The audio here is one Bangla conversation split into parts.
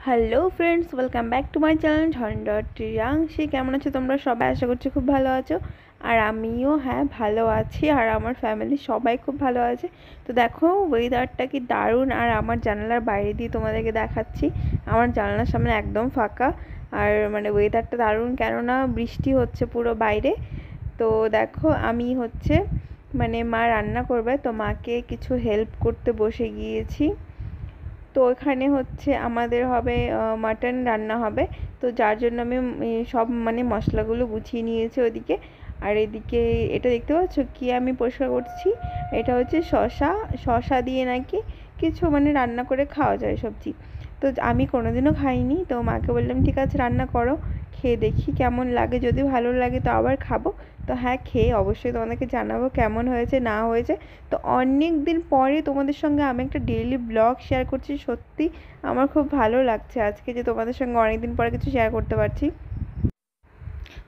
Hello friends, welcome back to my channel ঝন্ডাটিয়াংশি। কেমন আছো তোমরা সবাই? আশা করছি খুব ভালো আছো। আর আমিও ভালো আছি, আর আমার ফ্যামিলি সবাই খুব ভালো আছে। তো দেখো ওয়েদারটা কি দারুণ, আর আমার জানালার বাইরে দিয়ে তোমাদেরকে দেখাচ্ছি। আমার জানালার সামনে একদম ফাঁকা, আর ওয়েদারটা দারুণ, কেননা বৃষ্টি হচ্ছে পুরো বাইরে। তো দেখো আমি মা রান্না করবে, তো মাকে কিছু হেল্প করতে বসে গিয়েছি। তো এখানে আমাদের হবে মাটন রান্না হবে। তো যার জন্য আমি সব মশলাগুলো গুছিয়ে নিয়েছি ওদিকে। আর এদিকে এটা দেখতে পাচ্ছ কি আমি পরিষ্কার করছি, এটা হচ্ছে শসা। শসা দিয়ে নাকি কিছু রান্না করে খাওয়া যায় সবজি। তো আমি কোনোদিনও খাইনি, তো মাকে বললাম ঠিক আছে রান্না করো, খেয়ে দেখি কেমন লাগে, যদি ভালো লাগে তো আবার খাবো। তো হ্যাঁ, খেয়ে অবশ্যই তোমাদেরকে জানাবো কেমন হয়েছে না হয়েছে। তো অনেক দিন পরে তোমাদের সঙ্গে আমি একটা ডেইলি ব্লগ শেয়ার করছি। সত্যি আমার খুব ভালো লাগছে আজকে যে তোমাদের সঙ্গে অনেক দিন পরে কিছু শেয়ার করতে পারছি।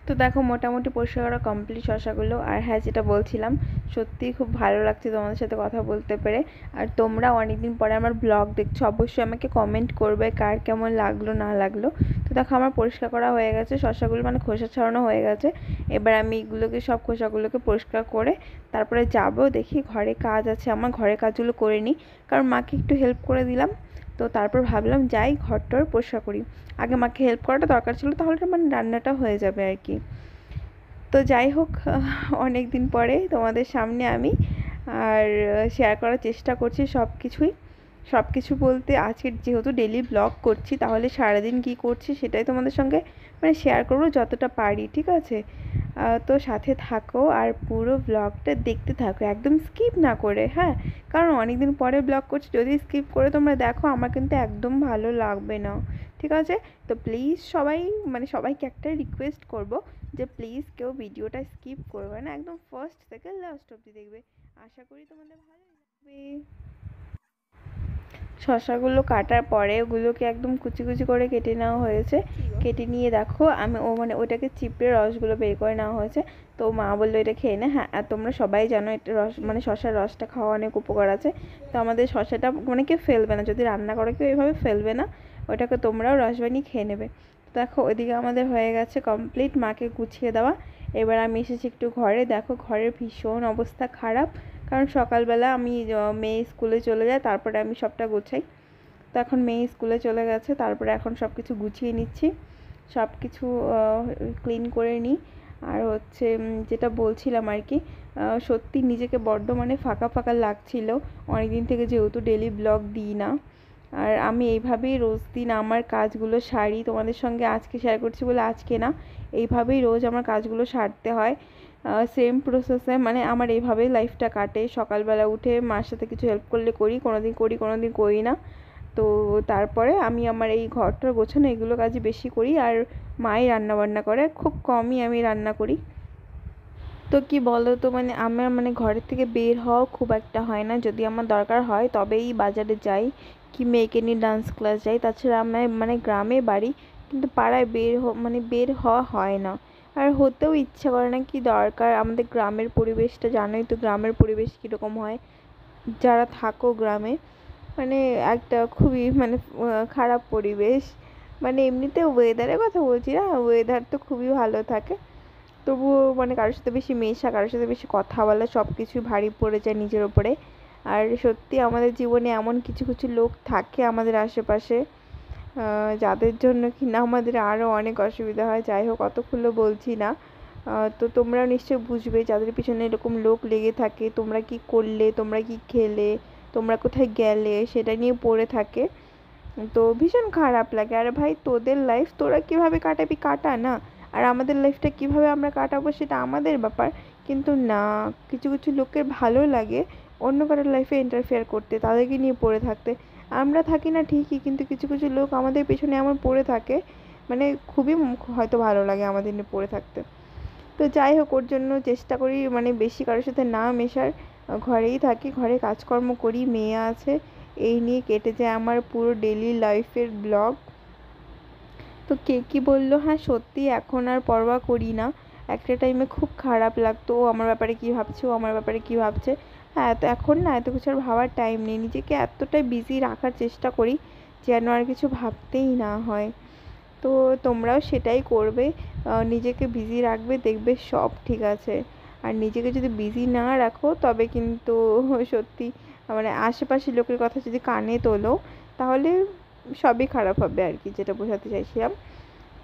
তো দেখো মোটামুটি পরিষ্কার করা কমপ্লিট শসাগুলো। আর হ্যাঁ, যেটা বলছিলাম, সত্যিই খুব ভালো লাগছে তোমাদের সাথে কথা বলতে পেরে। আর তোমরা অনেকদিন পরে আমার ব্লগ দেখছো, অবশ্যই আমাকে কমেন্ট করবে কার কেমন লাগলো না লাগলো। তো দেখো আমার পরিষ্কার করা হয়ে গেছে, শসাগুলো খোসা ছাড়ানো হয়ে গেছে। এবার আমি এগুলোকে সব খোসাগুলোকে পরিষ্কার করে তারপরে যাব, দেখি ঘরে কাজ আছে আমার, ঘরের কাজগুলো করে নিই, কারণ মাকে একটু হেল্প করে দিলাম। তো তারপর ভাবলাম যাই ঘরটর পরিষ্কার করি। আগে মাকে হেল্প করাটা দরকার ছিল, তাহলে রান্নাটা হয়ে যাবে আর কি। তো যাই হোক, অনেক দিন পরে তোমাদের সামনে আমি আর শেয়ার করার চেষ্টা করছি সব কিছুই। সব কিছু বলতে আজকে যেহেতু ডেলি ব্লগ করছি, তাহলে সারাদিন কী করছি সেটাই তোমাদের সঙ্গে শেয়ার করবো যতটা পারি, ঠিক আছে? তো সাথে থাকো আর পুরো ব্লগটা দেখতে থাকো, একদম স্কিপ না করে, হ্যাঁ। কারণ অনেক দিন পরে ব্লগ করছি, যদি স্কিপ করে তোমরা দেখো আমার কিন্তু একদম ভালো লাগবে না, ঠিক আছে? তো প্লিজ সবাই সবাইকে একটা রিকোয়েস্ট করব যে প্লিজ কেউ ভিডিওটা স্কিপ করবে না, একদম ফার্স্ট থেকে লাস্ট অবধি দেখবে। আশা করি তোমাদের ভালো লাগবে। শসাগুলো কাটার পরে ওগুলোকে একদম কুচি কুচি করে কেটে নেওয়া হয়েছে। কেটে নিয়ে দেখো আমি ওটাকে চিপড়ে রসগুলো বের করে নেওয়া হয়েছে। তো মা বললো এটা খেয়ে নে। হ্যাঁ, আর তোমরা সবাই জানো এটা রস শসার রসটা খাওয়া অনেক উপকার আছে। তো আমাদের শসাটা কেউ ফেলবে না, যদি রান্না করো কেউ এভাবে ফেলবে না, ওটাকে তোমরাও রস বানিয়ে খেয়ে নেবে। দেখো ওইদিকে আমাদের হয়ে গেছে কমপ্লিট মাকে গুছিয়ে দেওয়া। এবার আমি এসেছি একটু ঘরে। দেখো ঘরের ভীষণ অবস্থা খারাপ, কারণ সকালবেলা আমি মেয়ে স্কুলে চলে যায়, তারপরে আমি সবটা গোছাই। তো এখন মেয়ে স্কুলে চলে গেছে, তারপরে এখন সব কিছু গুছিয়ে নিচ্ছি, সব কিছু ক্লিন করে নিই। আর যেটা বলছিলাম আর কি, সত্যি নিজেকে বড্ড ফাঁকা ফাঁকা লাগছিল অনেক দিন থেকে, যেহেতু ডেলি ব্লগ দিই না। আর আমি এইভাবেই রোজ দিন আমার কাজগুলো সারি, তোমাদের সঙ্গে আজকে শেয়ার করছি বলে আজকে না, এইভাবেই রোজ আমার কাজগুলো সারতে হয়। সেম প্রসেসে আমার এইভাবেই লাইফটা কাটে। সকালবেলা উঠে মার সাথে কিছু হেল্প করলে করি, কোনোদিন করি কোনোদিন করি না। তো তারপরে আমি আমার এই ঘরটার গোছানো এগুলো কাজই বেশি করি, আর মাই রান্নাবান্না করে, খুব কমই আমি রান্না করি। তো কি বলো তো, আমার ঘরের থেকে বের হওয়াও খুব একটা হয় না, যদি আমার দরকার হয় তবেই বাজারে যাই, কি মেয়েকে নিয়ে ডান্স ক্লাস যাই। তাছাড়া আমার গ্রামে বাড়ি, কিন্তু পাড়ায় বের হওয়া হয় না। আর হতেও ইচ্ছা করে না, কি দরকার, আমাদের গ্রামের পরিবেশটা জানোই তো, গ্রামের পরিবেশ কীরকম হয়। যারা থাকো গ্রামে, একটা খুবই খারাপ পরিবেশ। এমনিতে ওয়েদারের কথা বলছি না, ওয়েদার তো খুবই ভালো থাকে, তবুও কারোর সাথে বেশি মেশা, কারোর সাথে বেশি কথা বলা, সব কিছুই ভারী পড়ে যায় নিজের ওপরে। আর সত্যি আমাদের জীবনে এমন কিছু কিছু লোক থাকে আমাদের আশেপাশে, যাদের জন্য কিনা আমাদের আরও অনেক অসুবিধা হয়। যাই হোক, অতগুলো বলছি না। তো তোমরা নিশ্চয়ই বুঝবে যাদের পিছনে এরকম লোক লেগে থাকে, তোমরা কি করলে, তোমরা কি খেলে, তোমরা কোথায় গেলে, সেটা নিয়ে পড়ে থাকে। তো ভীষণ খারাপ লাগে। আর ভাই, তোদের লাইফ তোরা কীভাবে কাটাবি কাটা না, আর আমাদের লাইফটা কীভাবে আমরা কাটাবো সেটা আমাদের ব্যাপার। কিন্তু না, কিছু কিছু লোকের ভালো লাগে অন্য কারোর লাইফে ইন্টারফেয়ার করতে, তাদেরকে নিয়ে পড়ে থাকতে। আমরা থাকি না ঠিকই, কিন্তু কিছু কিছু লোক আমাদের পেছনে এমন পড়ে থাকে, খুবই হয়তো ভালো লাগে আমাদের নিয়ে পড়ে থাকতে। তো যাই হোক, ওর জন্য চেষ্টা করি বেশি কারোর সাথে না মেশার, ঘরেই থাকি, ঘরে কাজকর্ম করি, মেয়ে আছে, এই নিয়ে কেটে যায় আমার পুরো ডেলি লাইফের ব্লগ। তো কে কী বললো, হ্যাঁ সত্যি এখন আর পরোয়া করি না। একটা টাইমে খুব খারাপ লাগতো, ও আমার ব্যাপারে কী ভাবছে, ও আমার ব্যাপারে কী ভাবছে। হ্যাঁ, তো এখন না এত কিছু আর ভাবার টাইম নেই, নিজেকে এতটাই বিজি রাখার চেষ্টা করি যেন আর কিছু ভাবতেই না হয়। তো তোমরাও সেটাই করবে, নিজেকে বিজি রাখবে, দেখবে সব ঠিক আছে। আর নিজেকে যদি বিজি না রাখো তবে কিন্তু সত্যি মানে আশেপাশের লোকের কথা যদি কানে তোলো তাহলে সবই খারাপ হবে আর কি, যেটা বোঝাতে চাইছিলাম।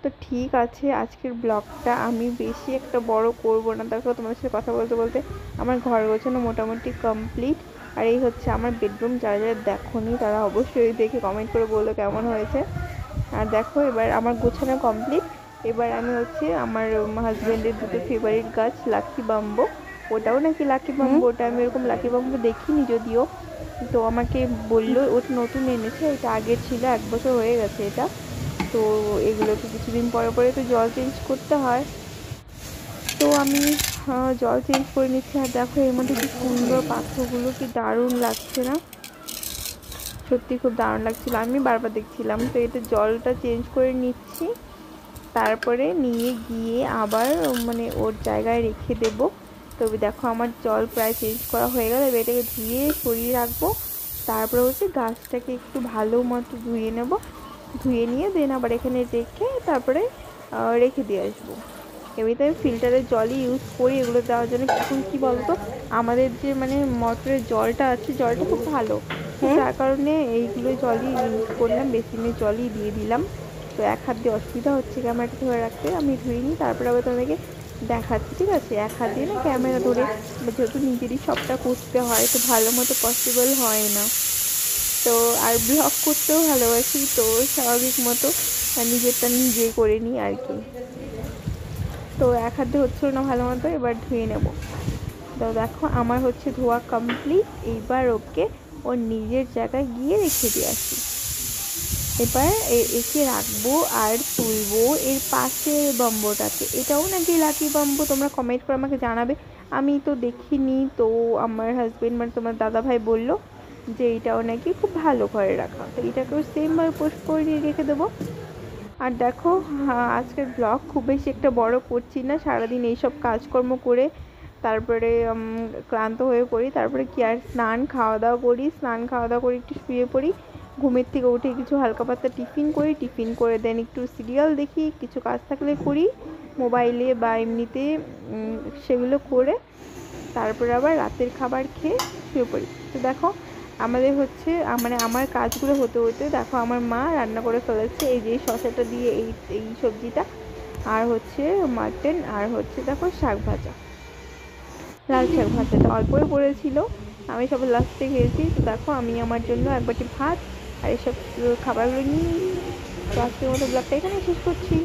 তো ঠিক আছে, আজকের ব্লগটা আমি বেশি একটা বড় করব না। দেখো তোমাদের সাথে কথা বলতে বলতে আমার ঘর গোছানো মোটামুটি কমপ্লিট। আর এই হচ্ছে আমার বেডরুম, যারা যারা দেখোনি তারা অবশ্যই দেখে কমেন্ট করে বললো কেমন হয়েছে। আর দেখো এবার আমার গোছানো কমপ্লিট। এবার আমি হচ্ছে আমার হাজব্যান্ডের দুটো ফেভারিট গাছ লাকি বাম্বো, ওটাও নাকি লাকি বাম্বো, ওটা আমি এরকম লাকি বাম্বো দেখিনি যদিও। তো আমাকে বললো ওটা নতুন এনেছে, এটা আগের ছিল, 1 বছর হয়ে গেছে এটা। তো এগুলোকে কিছুদিন পরে পরে তো জল চেঞ্জ করতে হয়। তো আমি জল চেঞ্জ করে নিচ্ছি। আর দেখো এর মধ্যে কি সুন্দর পাথরগুলো, কি দারুণ লাগছে না? সত্যি খুব দারুণ লাগছিল, আমি বারবার দেখছিলাম। তো এটা জলটা চেঞ্জ করে নিচ্ছি, তারপরে নিয়ে গিয়ে আবার মানে ওর জায়গায় রেখে দেব। তবে দেখো আমার জল প্রায় চেঞ্জ করা হয়ে গেল, এবার এটাকে ধুয়ে সরিয়ে রাখবো। তারপরে হচ্ছে গাছটাকে একটু ভালো মতো ধুয়ে নেব, ধুয়ে নিয়ে দেন আবার এখানে রেখে তারপরে রেখে দিয়ে আসবো। এমনিতে আমি ফিল্টারের জলই ইউজ করি এগুলো দেওয়ার জন্য। এখন কি বলতো, আমাদের যে মানে মোটরের জলটা আছে, জলটা খুব ভালো, যার কারণে এইগুলো জলই ইউজ করলাম, বেসিনের জলই দিয়ে দিলাম। তো এক হাত দিয়ে অসুবিধা হচ্ছে ক্যামেরাটা ধরে রাখতে, আমি ধুয়ে নিই তারপরে আবার তোমাদেরকে দেখাচ্ছি, ঠিক আছে? এক হাত দিয়ে না ক্যামেরা ধরে, যেহেতু নিজেরই সবটা করতে হয় তো ভালো মতো পসিবল হয় না। তো আর ব্লগ করতেও ভালোবাসি, তো স্বাভাবিক মতো নিজেরটা নিজেই করে নিই আর কি। তো এক হাতে হচ্ছিল না ভালো মতো, এবার ধুয়ে নেব। তো দেখো আমার হচ্ছে ধোয়া কমপ্লিট, এইবার ওকে ওর নিজের জায়গায় গিয়ে রেখে দিয়ে আসি। এবার একে রাখবো আর তুলবো এর পাশের বাম্বোটাকে, এটাও নাকি লাকি বাম্বো, তোমরা কমেন্ট করে আমাকে জানাবে। আমি তো দেখিনি, তো আমার হাজবেন্ড মানে তোমার দাদা ভাই বললো যে এটাও নাকি খুব ভালো ঘরে রাখা, তো এটাকেও সেমভাবে পোস্ট করে রেখে দেবো। আর দেখো আজকের ব্লগ খুব বেশি একটা বড় করছি না, সারাদিন এইসব কাজকর্ম করে তারপরে ক্লান্ত হয়ে পড়ি, তারপরে কি আর স্নান খাওয়া দাওয়া করি, স্নান খাওয়া দাওয়া করে একটু শুয়ে পড়ি, ঘুমের থেকে উঠে কিছু হালকা পাতলা টিফিন করি, টিফিন করে দেন একটু সিরিয়াল দেখি, কিছু কাজ থাকলে করি মোবাইলে বা এমনিতে, সেগুলো করে তারপরে আবার রাতের খাবার খেয়ে শুয়ে পড়ি। তো দেখো আমাদের হচ্ছে মানে আমার কাজগুলো হতে হতে দেখো আমার মা রান্না করে ফেলেছে, এই যে শসাটা দিয়ে এই এই সবজিটা, আর হচ্ছে মাটন, আর হচ্ছে দেখো শাক ভাজা, লাল শাক ভাজাটা অল্পই পড়েছিল, আমি সব লাস্টে খেয়েছি। তো দেখো আমি আমার জন্য এক বাটি ভাত আর এসব খাবারগুলো নিয়ে নিয়েছি। তো আজকের মতো ব্লগটা এখানে শেষ করছি।